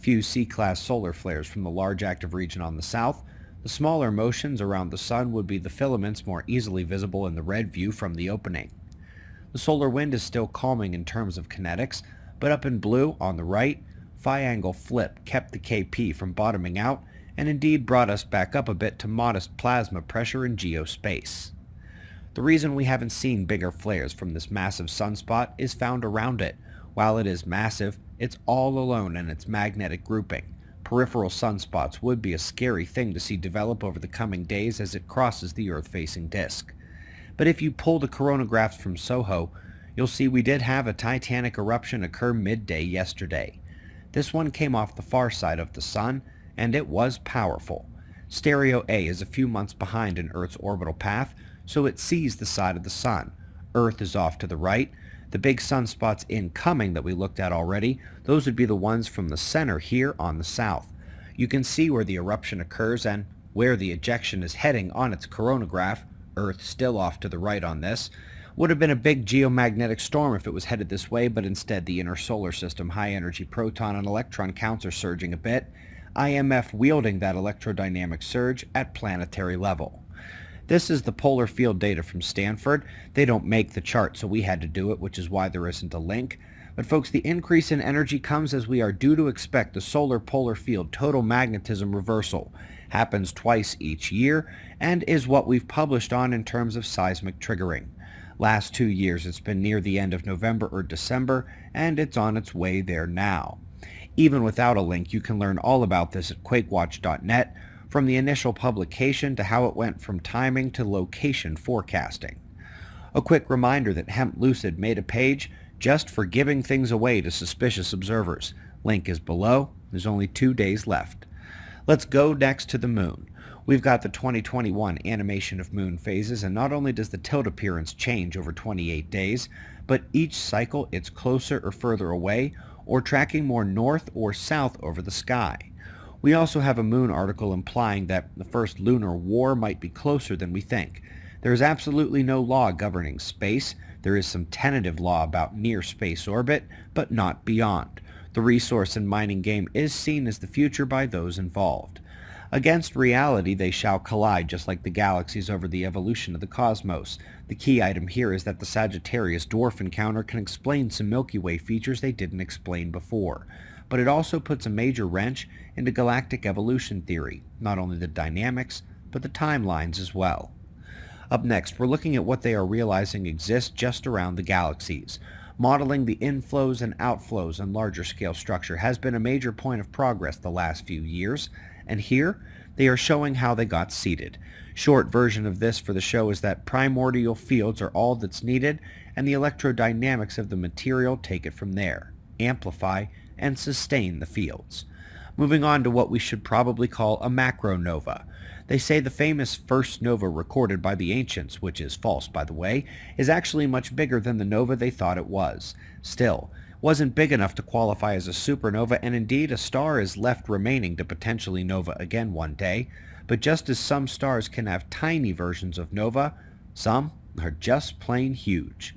few C-class solar flares from the large active region on the south. The smaller motions around the sun would be the filaments more easily visible in the red view from the opening. The solar wind is still calming in terms of kinetics, but up in blue on the right, phi angle flip kept the KP from bottoming out and indeed brought us back up a bit to modest plasma pressure in geospace. The reason we haven't seen bigger flares from this massive sunspot is found around it. While it is massive, it's all alone in its magnetic grouping. Peripheral sunspots would be a scary thing to see develop over the coming days as it crosses the Earth-facing disk. But if you pull the coronagraphs from SOHO, you'll see we did have a titanic eruption occur midday yesterday. This one came off the far side of the sun, and it was powerful. Stereo A is a few months behind in Earth's orbital path, so it sees the side of the sun. Earth is off to the right. The big sunspots incoming that we looked at already, those would be the ones from the center here on the south. You can see where the eruption occurs and where the ejection is heading on its coronagraph. Earth still off to the right on this. Would have been a big geomagnetic storm if it was headed this way, but instead the inner solar system high-energy proton and electron counts are surging a bit, IMF wielding that electrodynamic surge at planetary level. This is the polar field data from Stanford. They don't make the chart, so we had to do it, which is why there isn't a link. But folks, the increase in energy comes as we are due to expect the solar polar field total magnetism reversal. Happens twice each year, and is what we've published on in terms of seismic triggering. Last 2 years it's been near the end of November or December, and it's on its way there now. Even without a link, you can learn all about this at quakewatch.net, from the initial publication to how it went from timing to location forecasting. A quick reminder that Hemp Lucid made a page just for giving things away to suspicious observers. Link is below. There's only 2 days left. Let's go next to the moon. We've got the 2021 animation of moon phases, and not only does the tilt appearance change over 28 days, but each cycle it's closer or further away, or tracking more north or south over the sky. We also have a moon article implying that the first lunar war might be closer than we think. There is absolutely no law governing space. There is some tentative law about near space orbit, but not beyond. The resource and mining game is seen as the future by those involved. Against reality, they shall collide, just like the galaxies over the evolution of the cosmos. The key item here is that the Sagittarius dwarf encounter can explain some Milky Way features they didn't explain before. But it also puts a major wrench into galactic evolution theory, not only the dynamics, but the timelines as well. Up next, we're looking at what they are realizing exists just around the galaxies. Modeling the inflows and outflows in larger scale structure has been a major point of progress the last few years, and here they are showing how they got seeded. Short version of this for the show is that primordial fields are all that's needed, and the electrodynamics of the material take it from there, amplify and sustain the fields. Moving on to what we should probably call a macronova. They say the famous first nova recorded by the ancients, which is false by the way, is actually much bigger than the nova they thought it was. Still, wasn't big enough to qualify as a supernova, and indeed a star is left remaining to potentially nova again one day. But just as some stars can have tiny versions of nova, some are just plain huge.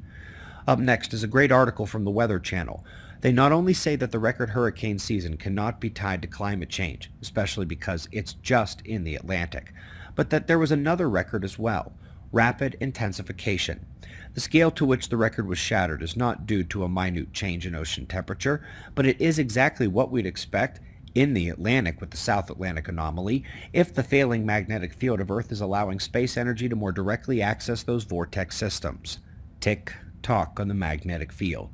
Up next is a great article from the Weather Channel. They not only say that the record hurricane season cannot be tied to climate change, especially because it's just in the Atlantic, but that there was another record as well, rapid intensification. The scale to which the record was shattered is not due to a minute change in ocean temperature, but it is exactly what we'd expect in the Atlantic with the South Atlantic anomaly if the failing magnetic field of Earth is allowing space energy to more directly access those vortex systems. Tick-tock on the magnetic field.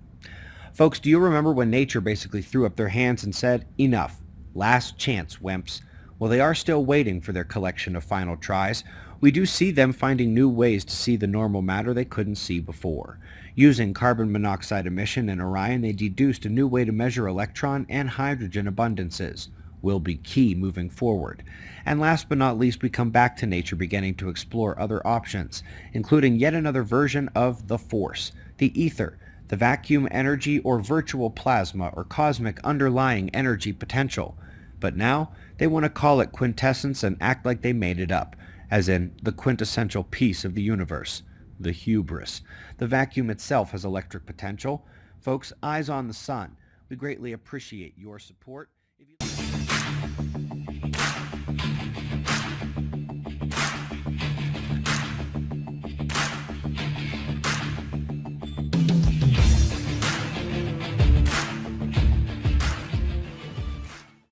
Folks, do you remember when nature basically threw up their hands and said, enough, last chance, wimps? Well, they are still waiting for their collection of final tries. We do see them finding new ways to see the normal matter they couldn't see before. Using carbon monoxide emission in Orion, they deduced a new way to measure electron and hydrogen abundances. Will be key moving forward. And last but not least, we come back to nature beginning to explore other options, including yet another version of the force, the ether, the vacuum energy or virtual plasma or cosmic underlying energy potential. But now they want to call it quintessence and act like they made it up, as in the quintessential piece of the universe, the hubris. The vacuum itself has electric potential. Folks, eyes on the sun. We greatly appreciate your support. If you